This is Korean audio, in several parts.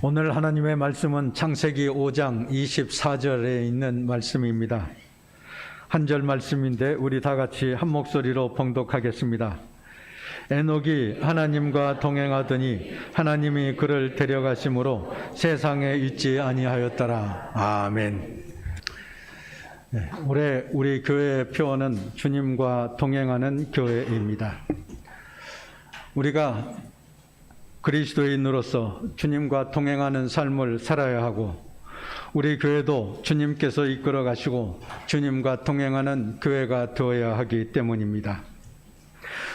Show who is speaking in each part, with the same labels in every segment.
Speaker 1: 오늘 하나님의 말씀은 창세기 5장 24절에 있는 말씀입니다. 한 절 말씀인데 우리 다 같이 한 목소리로 봉독하겠습니다. 에녹이 하나님과 동행하더니 하나님이 그를 데려가심으로 세상에 있지 아니하였더라. 아멘. 올해 우리 교회의 표어는 주님과 동행하는 교회입니다. 우리가 그리스도인으로서 주님과 동행하는 삶을 살아야 하고, 우리 교회도 주님께서 이끌어 가시고 주님과 동행하는 교회가 되어야 하기 때문입니다.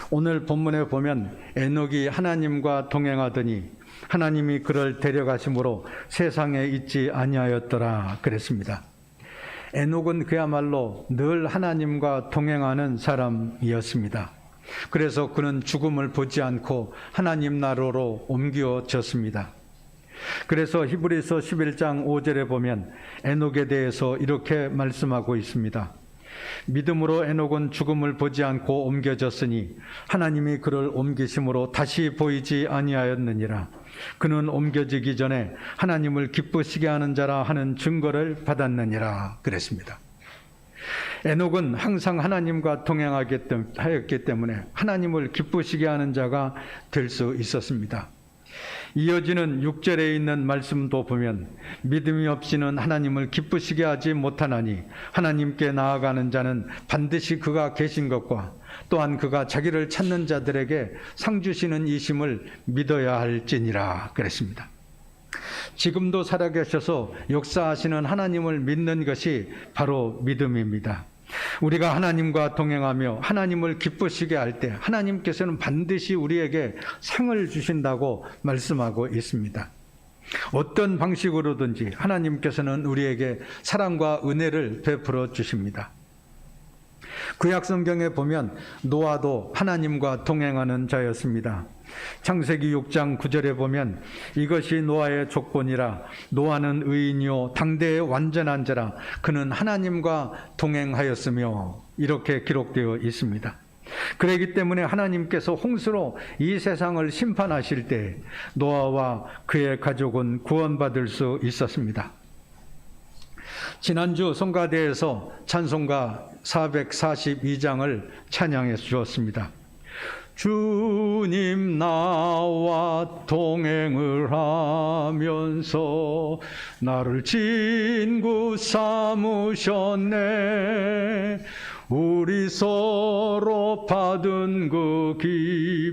Speaker 1: 오늘 본문에 보면 에녹이 하나님과 동행하더니 하나님이 그를 데려가심으로 세상에 있지 아니하였더라 그랬습니다. 에녹은 그야말로 늘 하나님과 동행하는 사람이었습니다. 그래서 그는 죽음을 보지 않고 하나님 나라로 옮겨졌습니다. 그래서 히브리서 11장 5절에 보면 에녹에 대해서 이렇게 말씀하고 있습니다. 믿음으로 에녹은 죽음을 보지 않고 옮겨졌으니 하나님이 그를 옮기심으로 다시 보이지 아니하였느니라. 그는 옮겨지기 전에 하나님을 기쁘시게 하는 자라 하는 증거를 받았느니라 그랬습니다. 에녹은 항상 하나님과 동행하였기 때문에 하나님을 기쁘시게 하는 자가 될 수 있었습니다. 이어지는 6절에 있는 말씀도 보면 믿음이 없이는 하나님을 기쁘시게 하지 못하나니 하나님께 나아가는 자는 반드시 그가 계신 것과 또한 그가 자기를 찾는 자들에게 상 주시는 이심을 믿어야 할지니라 그랬습니다. 지금도 살아계셔서 역사하시는 하나님을 믿는 것이 바로 믿음입니다. 우리가 하나님과 동행하며 하나님을 기쁘시게 할 때 하나님께서는 반드시 우리에게 상을 주신다고 말씀하고 있습니다. 어떤 방식으로든지 하나님께서는 우리에게 사랑과 은혜를 베풀어 주십니다. 구약 성경에 보면 노아도 하나님과 동행하는 자였습니다. 창세기 6장 9절에 보면 이것이 노아의 족본이라. 노아는 의인이요 당대의 완전한 자라. 그는 하나님과 동행하였으며, 이렇게 기록되어 있습니다. 그렇기 때문에 하나님께서 홍수로 이 세상을 심판하실 때 노아와 그의 가족은 구원받을 수 있었습니다. 지난주 성가대에서 찬송가 442장을 찬양해 주었습니다. 주님 나와 동행을 하면서 나를 친구 삼으셨네. 우리 서로 받은 그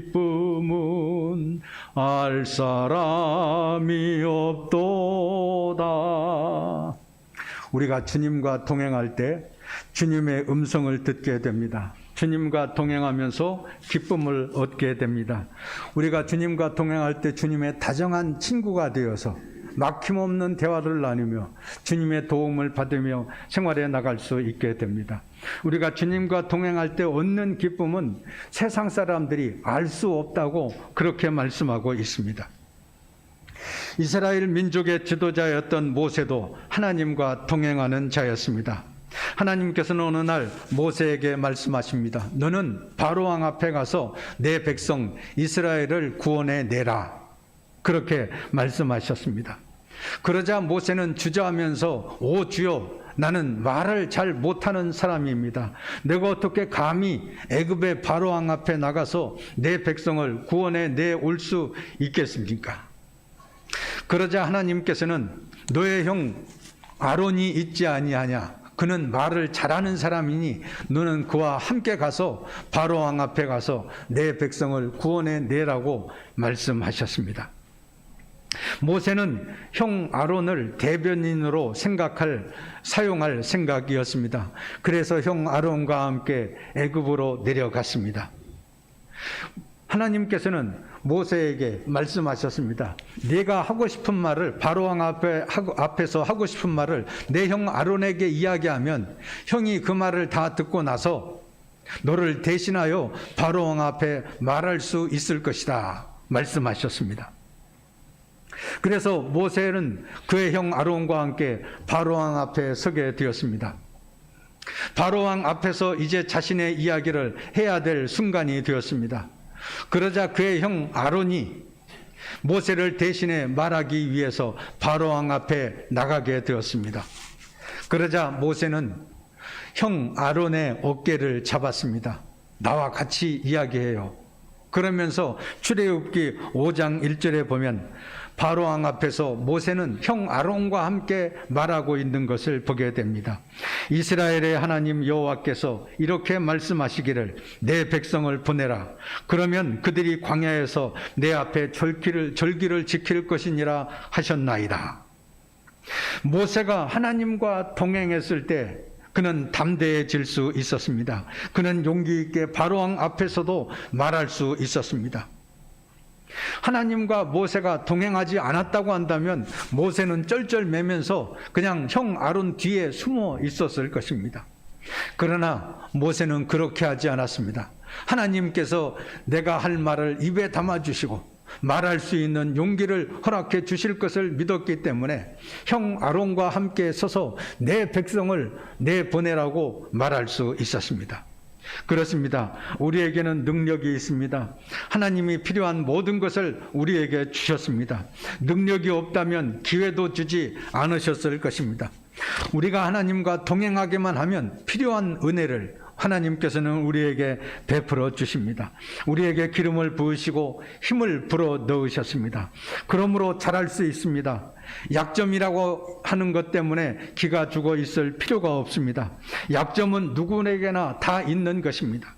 Speaker 1: 기쁨은 알 사람이 없도다. 우리가 주님과 동행할 때 주님의 음성을 듣게 됩니다. 주님과 동행하면서 기쁨을 얻게 됩니다. 우리가 주님과 동행할 때 주님의 다정한 친구가 되어서 막힘없는 대화를 나누며 주님의 도움을 받으며 생활해 나갈 수 있게 됩니다. 우리가 주님과 동행할 때 얻는 기쁨은 세상 사람들이 알 수 없다고 그렇게 말씀하고 있습니다. 이스라엘 민족의 지도자였던 모세도 하나님과 동행하는 자였습니다. 하나님께서는 어느 날 모세에게 말씀하십니다. 너는 바로왕 앞에 가서 내 백성 이스라엘을 구원해 내라. 그렇게 말씀하셨습니다. 그러자 모세는 주저하면서 오 주여, 나는 말을 잘 못하는 사람입니다. 내가 어떻게 감히 애굽의 바로왕 앞에 나가서 내 백성을 구원해 내올 수 있겠습니까? 그러자 하나님께서는 너의 형 아론이 있지 아니하냐? 그는 말을 잘하는 사람이니 너는 그와 함께 가서 바로왕 앞에 가서 내 백성을 구원해 내라고 말씀하셨습니다. 모세는 형 아론을 대변인으로 사용할 생각이었습니다. 그래서 형 아론과 함께 애굽으로 내려갔습니다. 하나님께서는 모세에게 말씀하셨습니다. 네가 하고 싶은 말을 바로왕 앞에서 하고 싶은 말을 내 형 아론에게 이야기하면 형이 그 말을 다 듣고 나서 너를 대신하여 바로왕 앞에 말할 수 있을 것이다 말씀하셨습니다. 그래서 모세는 그의 형 아론과 함께 바로왕 앞에 서게 되었습니다. 바로왕 앞에서 이제 자신의 이야기를 해야 될 순간이 되었습니다. 그러자 그의 형 아론이 모세를 대신해 말하기 위해서 바로왕 앞에 나가게 되었습니다. 그러자 모세는 형 아론의 어깨를 잡았습니다. 나와 같이 이야기해요. 그러면서 출애굽기 5장 1절에 보면 바로왕 앞에서 모세는 형 아론과 함께 말하고 있는 것을 보게 됩니다. 이스라엘의 하나님 여호와께서 이렇게 말씀하시기를 내 백성을 보내라. 그러면 그들이 광야에서 내 앞에 절기를 지킬 것이니라 하셨나이다. 모세가 하나님과 동행했을 때 그는 담대해질 수 있었습니다. 그는 용기 있게 바로왕 앞에서도 말할 수 있었습니다. 하나님과 모세가 동행하지 않았다고 한다면 모세는 쩔쩔매면서 그냥 형 아론 뒤에 숨어 있었을 것입니다. 그러나 모세는 그렇게 하지 않았습니다. 하나님께서 내가 할 말을 입에 담아주시고 말할 수 있는 용기를 허락해 주실 것을 믿었기 때문에 형 아론과 함께 서서 내 백성을 내보내라고 말할 수 있었습니다. 그렇습니다. 우리에게는 능력이 있습니다. 하나님이 필요한 모든 것을 우리에게 주셨습니다. 능력이 없다면 기회도 주지 않으셨을 것입니다. 우리가 하나님과 동행하기만 하면 필요한 은혜를 하나님께서는 우리에게 베풀어 주십니다. 우리에게 기름을 부으시고 힘을 불어 넣으셨습니다. 그러므로 잘할 수 있습니다. 약점이라고 하는 것 때문에 기가 죽어 있을 필요가 없습니다. 약점은 누구에게나 다 있는 것입니다.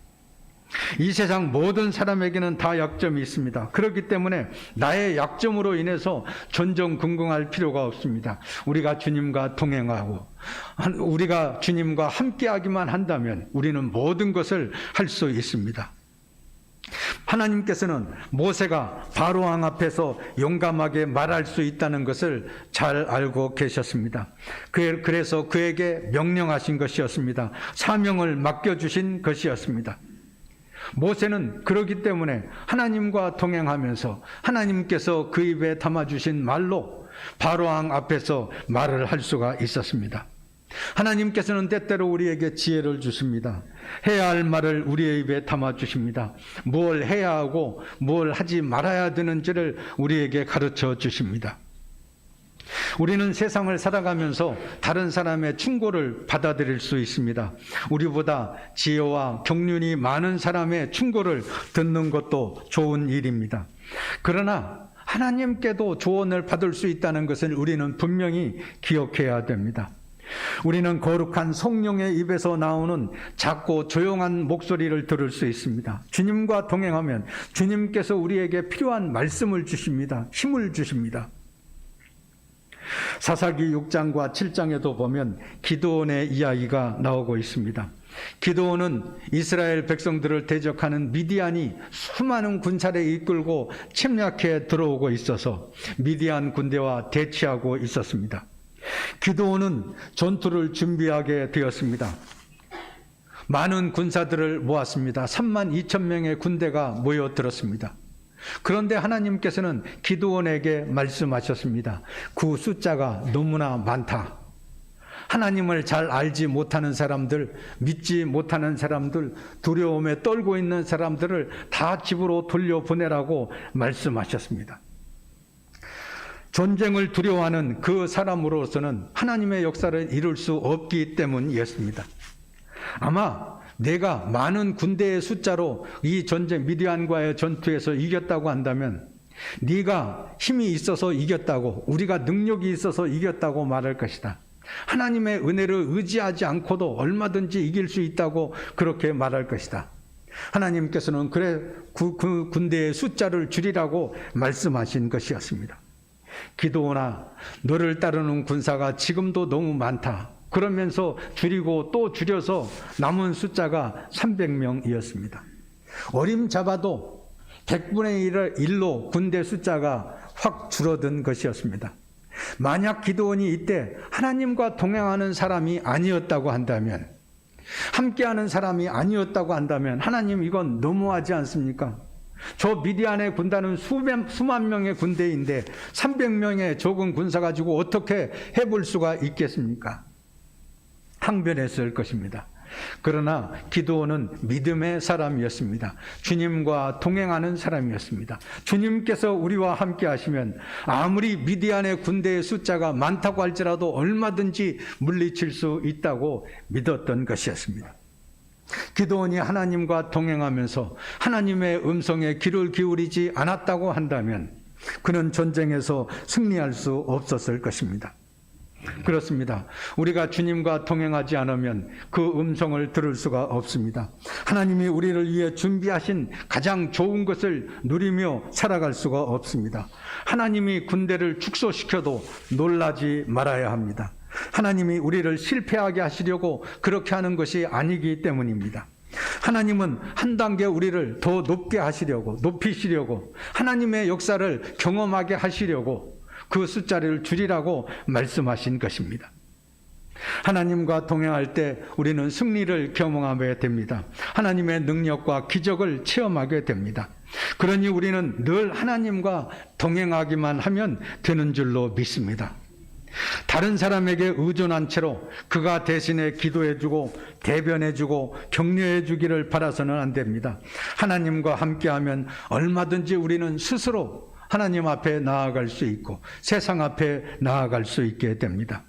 Speaker 1: 이 세상 모든 사람에게는 다 약점이 있습니다. 그렇기 때문에 나의 약점으로 인해서 전전긍긍할 필요가 없습니다. 우리가 주님과 동행하고 우리가 주님과 함께하기만 한다면 우리는 모든 것을 할 수 있습니다. 하나님께서는 모세가 바로왕 앞에서 용감하게 말할 수 있다는 것을 잘 알고 계셨습니다. 그래서 그에게 명령하신 것이었습니다. 사명을 맡겨주신 것이었습니다. 모세는 그러기 때문에 하나님과 동행하면서 하나님께서 그 입에 담아주신 말로 바로왕 앞에서 말을 할 수가 있었습니다. 하나님께서는 때때로 우리에게 지혜를 주십니다. 해야 할 말을 우리의 입에 담아주십니다. 뭘 해야 하고 뭘 하지 말아야 되는지를 우리에게 가르쳐 주십니다. 우리는 세상을 살아가면서 다른 사람의 충고를 받아들일 수 있습니다. 우리보다 지혜와 경륜이 많은 사람의 충고를 듣는 것도 좋은 일입니다. 그러나 하나님께도 조언을 받을 수 있다는 것을 우리는 분명히 기억해야 됩니다. 우리는 거룩한 성령의 입에서 나오는 작고 조용한 목소리를 들을 수 있습니다. 주님과 동행하면 주님께서 우리에게 필요한 말씀을 주십니다. 힘을 주십니다. 사사기 6장과 7장에도 보면 기드온의 이야기가 나오고 있습니다. 기드온은 이스라엘 백성들을 대적하는 미디안이 수많은 군사를 이끌고 침략해 들어오고 있어서 미디안 군대와 대치하고 있었습니다. 기드온은 전투를 준비하게 되었습니다. 많은 군사들을 모았습니다. 32,000명의 군대가 모여들었습니다. 그런데 하나님께서는 기드온에게 말씀하셨습니다. 그 숫자가 너무나 많다. 하나님을 잘 알지 못하는 사람들, 믿지 못하는 사람들, 두려움에 떨고 있는 사람들을 다 집으로 돌려보내라고 말씀하셨습니다. 전쟁을 두려워하는 그 사람으로서는 하나님의 역사를 이룰 수 없기 때문이었습니다. 아마 내가 많은 군대의 숫자로 이 전쟁 미디안과의 전투에서 이겼다고 한다면 네가 힘이 있어서 이겼다고, 우리가 능력이 있어서 이겼다고 말할 것이다. 하나님의 은혜를 의지하지 않고도 얼마든지 이길 수 있다고 그렇게 말할 것이다. 하나님께서는 그 군대의 숫자를 줄이라고 말씀하신 것이었습니다. 기드온아, 너를 따르는 군사가 지금도 너무 많다. 그러면서 줄이고 또 줄여서 남은 숫자가 300명이었습니다. 어림잡아도 100분의 1로 군대 숫자가 확 줄어든 것이었습니다. 만약 기드온이 이때 하나님과 동행하는 사람이 아니었다고 한다면, 함께하는 사람이 아니었다고 한다면 하나님 이건 너무하지 않습니까? 저 미디안의 군단은 수만 명의 군대인데 300명의 적은 군사 가지고 어떻게 해볼 수가 있겠습니까? 항변했을 것입니다. 그러나 기드온은 믿음의 사람이었습니다. 주님과 동행하는 사람이었습니다. 주님께서 우리와 함께 하시면 아무리 미디안의 군대의 숫자가 많다고 할지라도 얼마든지 물리칠 수 있다고 믿었던 것이었습니다. 기드온이 하나님과 동행하면서 하나님의 음성에 귀를 기울이지 않았다고 한다면 그는 전쟁에서 승리할 수 없었을 것입니다. 그렇습니다. 우리가 주님과 동행하지 않으면 그 음성을 들을 수가 없습니다. 하나님이 우리를 위해 준비하신 가장 좋은 것을 누리며 살아갈 수가 없습니다. 하나님이 군대를 축소시켜도 놀라지 말아야 합니다. 하나님이 우리를 실패하게 하시려고 그렇게 하는 것이 아니기 때문입니다. 하나님은 한 단계 우리를 더 높게 하시려고, 높이시려고, 하나님의 역사를 경험하게 하시려고 그 숫자를 줄이라고 말씀하신 것입니다. 하나님과 동행할 때 우리는 승리를 경험하게 됩니다. 하나님의 능력과 기적을 체험하게 됩니다. 그러니 우리는 늘 하나님과 동행하기만 하면 되는 줄로 믿습니다. 다른 사람에게 의존한 채로 그가 대신에 기도해주고 대변해주고 격려해주기를 바라서는 안 됩니다. 하나님과 함께하면 얼마든지 우리는 스스로 하나님 앞에 나아갈 수 있고 세상 앞에 나아갈 수 있게 됩니다.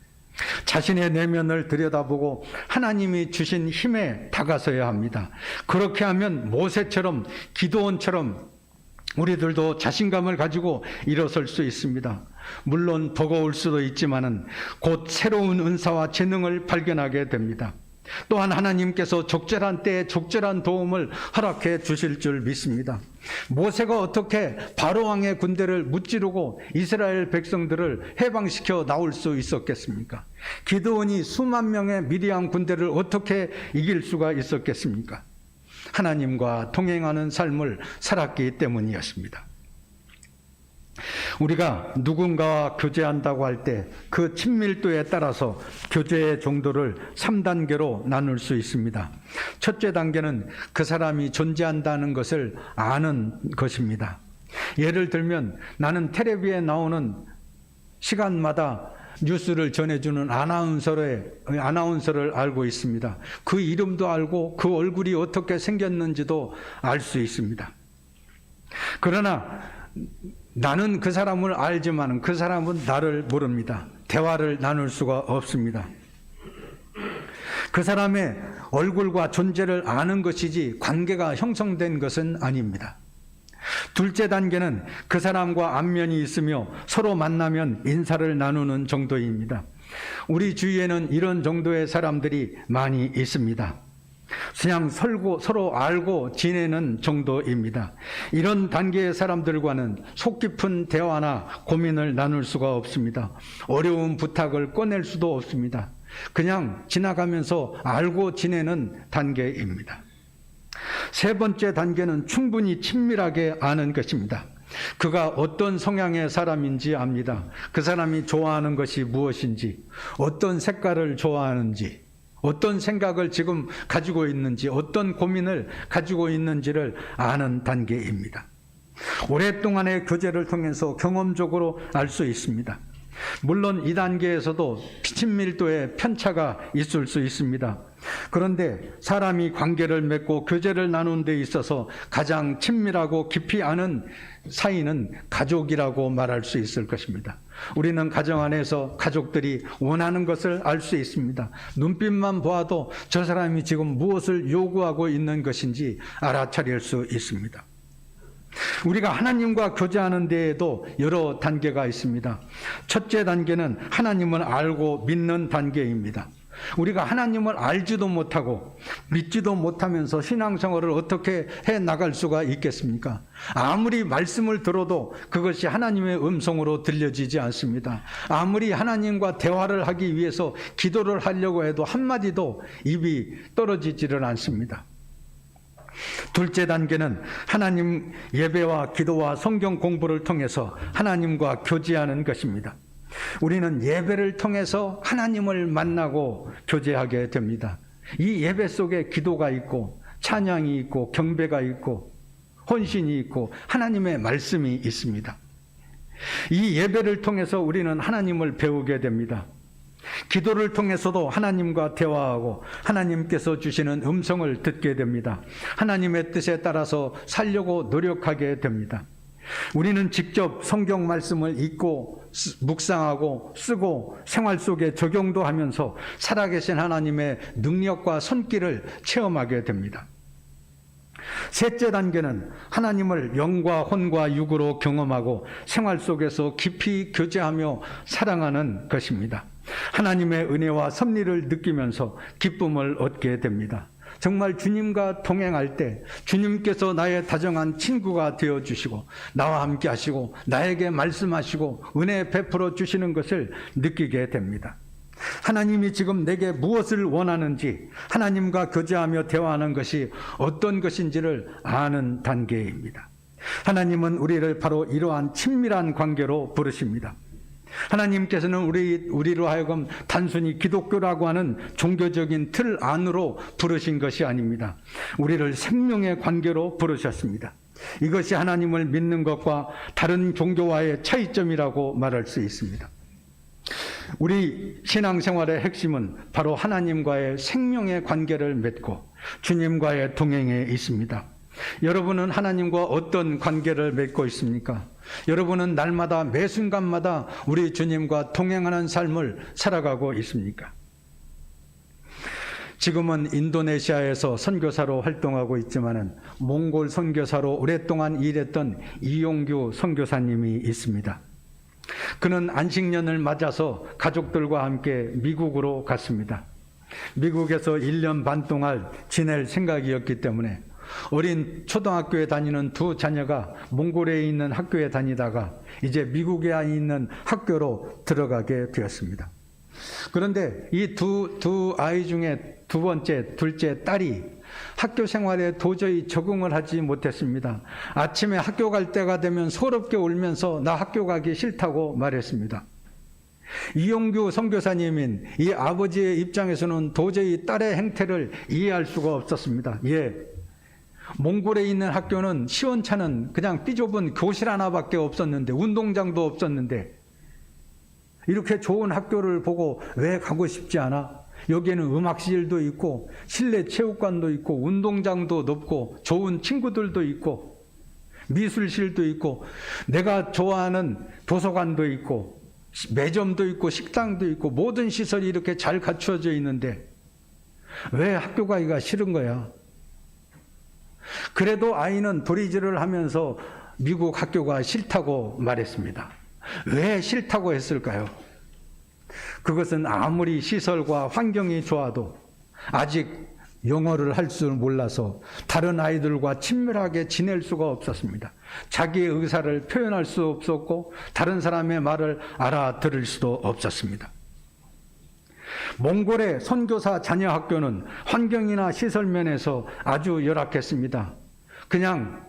Speaker 1: 자신의 내면을 들여다보고 하나님이 주신 힘에 다가서야 합니다. 그렇게 하면 모세처럼 기드온처럼 우리들도 자신감을 가지고 일어설 수 있습니다. 물론 버거울 수도 있지만은 곧 새로운 은사와 재능을 발견하게 됩니다. 또한 하나님께서 적절한 때에 적절한 도움을 허락해 주실 줄 믿습니다. 모세가 어떻게 바로왕의 군대를 무찌르고 이스라엘 백성들을 해방시켜 나올 수 있었겠습니까? 기드온이 수만 명의 미디안 군대를 어떻게 이길 수가 있었겠습니까? 하나님과 동행하는 삶을 살았기 때문이었습니다. 우리가 누군가와 교제한다고 할 때 그 친밀도에 따라서 교제의 정도를 3단계로 나눌 수 있습니다. 첫째 단계는 그 사람이 존재한다는 것을 아는 것입니다. 예를 들면 나는 텔레비에 나오는 시간마다 뉴스를 전해주는 아나운서를 알고 있습니다. 그 이름도 알고 그 얼굴이 어떻게 생겼는지도 알 수 있습니다. 그러나 나는 그 사람을 알지만 그 사람은 나를 모릅니다. 대화를 나눌 수가 없습니다. 그 사람의 얼굴과 존재를 아는 것이지 관계가 형성된 것은 아닙니다. 둘째 단계는 그 사람과 안면이 있으며 서로 만나면 인사를 나누는 정도입니다. 우리 주위에는 이런 정도의 사람들이 많이 있습니다. 그냥 서로 알고 지내는 정도입니다. 이런 단계의 사람들과는 속 깊은 대화나 고민을 나눌 수가 없습니다. 어려운 부탁을 꺼낼 수도 없습니다. 그냥 지나가면서 알고 지내는 단계입니다. 세 번째 단계는 충분히 친밀하게 아는 것입니다. 그가 어떤 성향의 사람인지 압니다. 그 사람이 좋아하는 것이 무엇인지, 어떤 색깔을 좋아하는지, 어떤 생각을 지금 가지고 있는지, 어떤 고민을 가지고 있는지를 아는 단계입니다. 오랫동안의 교제를 통해서 경험적으로 알 수 있습니다. 물론 이 단계에서도 친밀도의 편차가 있을 수 있습니다. 그런데 사람이 관계를 맺고 교제를 나누는 데 있어서 가장 친밀하고 깊이 아는 사이는 가족이라고 말할 수 있을 것입니다. 우리는 가정 안에서 가족들이 원하는 것을 알 수 있습니다. 눈빛만 보아도 저 사람이 지금 무엇을 요구하고 있는 것인지 알아차릴 수 있습니다. 우리가 하나님과 교제하는 데에도 여러 단계가 있습니다. 첫째 단계는 하나님을 알고 믿는 단계입니다. 우리가 하나님을 알지도 못하고 믿지도 못하면서 신앙생활을 어떻게 해 나갈 수가 있겠습니까? 아무리 말씀을 들어도 그것이 하나님의 음성으로 들려지지 않습니다. 아무리 하나님과 대화를 하기 위해서 기도를 하려고 해도 한마디도 입이 떨어지지를 않습니다. 둘째 단계는 하나님 예배와 기도와 성경 공부를 통해서 하나님과 교제하는 것입니다. 우리는 예배를 통해서 하나님을 만나고 교제하게 됩니다. 이 예배 속에 기도가 있고 찬양이 있고 경배가 있고 헌신이 있고 하나님의 말씀이 있습니다. 이 예배를 통해서 우리는 하나님을 배우게 됩니다. 기도를 통해서도 하나님과 대화하고 하나님께서 주시는 음성을 듣게 됩니다. 하나님의 뜻에 따라서 살려고 노력하게 됩니다. 우리는 직접 성경 말씀을 읽고 묵상하고 쓰고 생활 속에 적용도 하면서 살아계신 하나님의 능력과 손길을 체험하게 됩니다. 셋째 단계는 하나님을 영과 혼과 육으로 경험하고 생활 속에서 깊이 교제하며 사랑하는 것입니다. 하나님의 은혜와 섭리를 느끼면서 기쁨을 얻게 됩니다. 정말 주님과 동행할 때 주님께서 나의 다정한 친구가 되어주시고 나와 함께 하시고 나에게 말씀하시고 은혜 베풀어 주시는 것을 느끼게 됩니다. 하나님이 지금 내게 무엇을 원하는지 하나님과 교제하며 대화하는 것이 어떤 것인지를 아는 단계입니다. 하나님은 우리를 바로 이러한 친밀한 관계로 부르십니다. 하나님께서는 우리로 하여금 단순히 기독교라고 하는 종교적인 틀 안으로 부르신 것이 아닙니다. 우리를 생명의 관계로 부르셨습니다. 이것이 하나님을 믿는 것과 다른 종교와의 차이점이라고 말할 수 있습니다. 우리 신앙생활의 핵심은 바로 하나님과의 생명의 관계를 맺고 주님과의 동행에 있습니다. 여러분은 하나님과 어떤 관계를 맺고 있습니까? 여러분은 날마다 매 순간마다 우리 주님과 동행하는 삶을 살아가고 있습니까? 지금은 인도네시아에서 선교사로 활동하고 있지만은 몽골 선교사로 오랫동안 일했던 이용규 선교사님이 있습니다. 그는 안식년을 맞아서 가족들과 함께 미국으로 갔습니다. 미국에서 1년 반 동안 지낼 생각이었기 때문에 어린 초등학교에 다니는 두 자녀가 몽골에 있는 학교에 다니다가 이제 미국에 있는 학교로 들어가게 되었습니다. 그런데 이 두 아이 중에 둘째 딸이 학교 생활에 도저히 적응을 하지 못했습니다. 아침에 학교 갈 때가 되면 서럽게 울면서 나 학교 가기 싫다고 말했습니다. 이용규 선교사님인 이 아버지의 입장에서는 도저히 딸의 행태를 이해할 수가 없었습니다. 몽골에 있는 학교는 시원찮은 그냥 삐좁은 교실 하나밖에 없었는데 운동장도 없었는데 이렇게 좋은 학교를 보고 왜 가고 싶지 않아? 여기에는 음악실도 있고 실내 체육관도 있고 운동장도 넓고 좋은 친구들도 있고 미술실도 있고 내가 좋아하는 도서관도 있고 매점도 있고 식당도 있고 모든 시설이 이렇게 잘 갖추어져 있는데 왜 학교 가기가 싫은 거야? 그래도 아이는 도리지를 하면서 미국 학교가 싫다고 말했습니다. 왜 싫다고 했을까요? 그것은 아무리 시설과 환경이 좋아도 아직 영어를 할 줄 몰라서 다른 아이들과 친밀하게 지낼 수가 없었습니다. 자기의 의사를 표현할 수 없었고 다른 사람의 말을 알아들을 수도 없었습니다. 몽골의 선교사 자녀 학교는 환경이나 시설 면에서 아주 열악했습니다. 그냥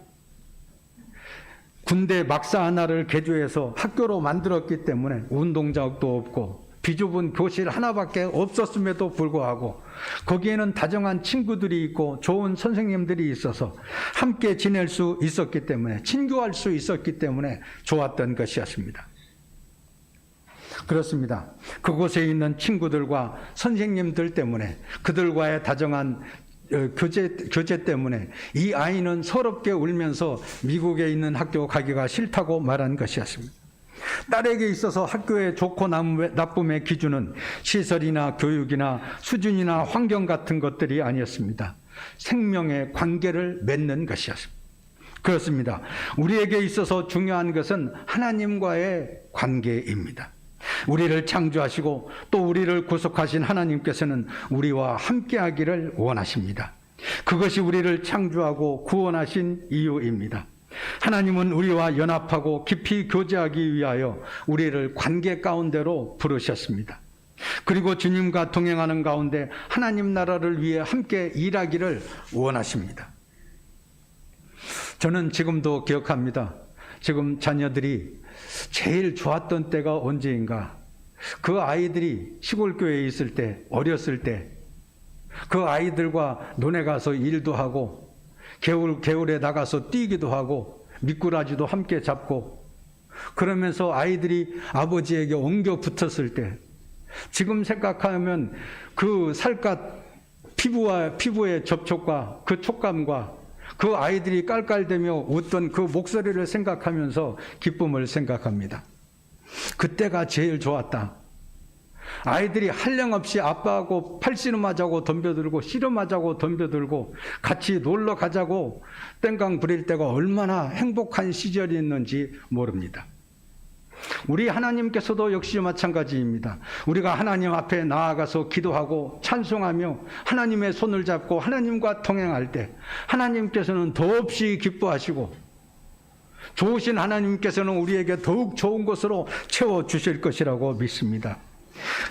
Speaker 1: 군대 막사 하나를 개조해서 학교로 만들었기 때문에 운동장도 없고 비좁은 교실 하나밖에 없었음에도 불구하고 거기에는 다정한 친구들이 있고 좋은 선생님들이 있어서 함께 지낼 수 있었기 때문에 친교할 수 있었기 때문에 좋았던 것이었습니다. 그렇습니다. 그곳에 있는 친구들과 선생님들 때문에 그들과의 다정한 교제 때문에 이 아이는 서럽게 울면서 미국에 있는 학교 가기가 싫다고 말한 것이었습니다. 딸에게 있어서 학교의 좋고 나쁨의 기준은 시설이나 교육이나 수준이나 환경 같은 것들이 아니었습니다. 생명의 관계를 맺는 것이었습니다. 그렇습니다. 우리에게 있어서 중요한 것은 하나님과의 관계입니다. 우리를 창조하시고 또 우리를 구속하신 하나님께서는 우리와 함께하기를 원하십니다. 그것이 우리를 창조하고 구원하신 이유입니다. 하나님은 우리와 연합하고 깊이 교제하기 위하여 우리를 관계 가운데로 부르셨습니다. 그리고 주님과 동행하는 가운데 하나님 나라를 위해 함께 일하기를 원하십니다. 저는 지금도 기억합니다. 지금 자녀들이 제일 좋았던 때가 언제인가? 그 아이들이 시골 교회에 있을 때, 어렸을 때 그 아이들과 논에 가서 일도 하고 겨울에 나가서 뛰기도 하고 미꾸라지도 함께 잡고 그러면서 아이들이 아버지에게 엉겨 붙었을 때 지금 생각하면 그 살갗 피부의 접촉과 그 촉감과 그 아이들이 깔깔대며 웃던 그 목소리를 생각하면서 기쁨을 생각합니다. 그때가 제일 좋았다. 아이들이 한량없이 아빠하고 팔씨름하자고 덤벼들고 씨름하자고 덤벼들고 같이 놀러 가자고 땡깡 부릴 때가 얼마나 행복한 시절이었는지 모릅니다. 우리 하나님께서도 역시 마찬가지입니다. 우리가 하나님 앞에 나아가서 기도하고 찬송하며 하나님의 손을 잡고 하나님과 동행할 때 하나님께서는 더없이 기뻐하시고 좋으신 하나님께서는 우리에게 더욱 좋은 것으로 채워주실 것이라고 믿습니다.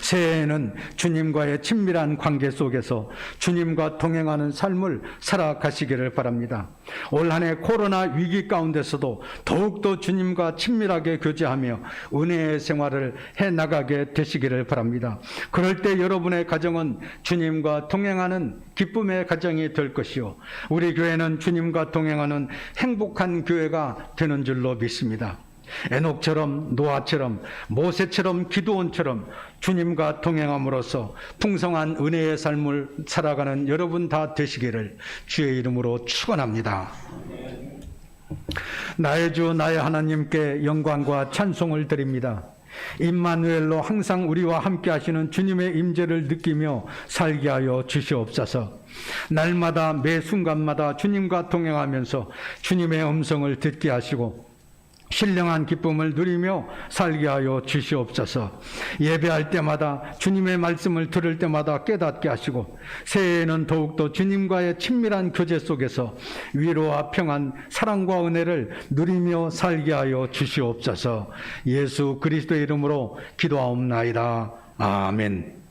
Speaker 1: 새해에는 주님과의 친밀한 관계 속에서 주님과 동행하는 삶을 살아가시기를 바랍니다. 올 한 해 코로나 위기 가운데서도 더욱더 주님과 친밀하게 교제하며 은혜의 생활을 해나가게 되시기를 바랍니다. 그럴 때 여러분의 가정은 주님과 동행하는 기쁨의 가정이 될 것이요, 우리 교회는 주님과 동행하는 행복한 교회가 되는 줄로 믿습니다. 에녹처럼, 노아처럼, 모세처럼, 기드온처럼 주님과 동행함으로써 풍성한 은혜의 삶을 살아가는 여러분 다 되시기를 주의 이름으로 축원합니다. 나의 주 나의 하나님께 영광과 찬송을 드립니다. 임마누엘로 항상 우리와 함께 하시는 주님의 임재를 느끼며 살게 하여 주시옵소서. 날마다 매 순간마다 주님과 동행하면서 주님의 음성을 듣게 하시고 신령한 기쁨을 누리며 살게 하여 주시옵소서. 예배할 때마다 주님의 말씀을 들을 때마다 깨닫게 하시고 새해에는 더욱더 주님과의 친밀한 교제 속에서 위로와 평안, 사랑과 은혜를 누리며 살게 하여 주시옵소서. 예수 그리스도의 이름으로 기도하옵나이다. 아멘.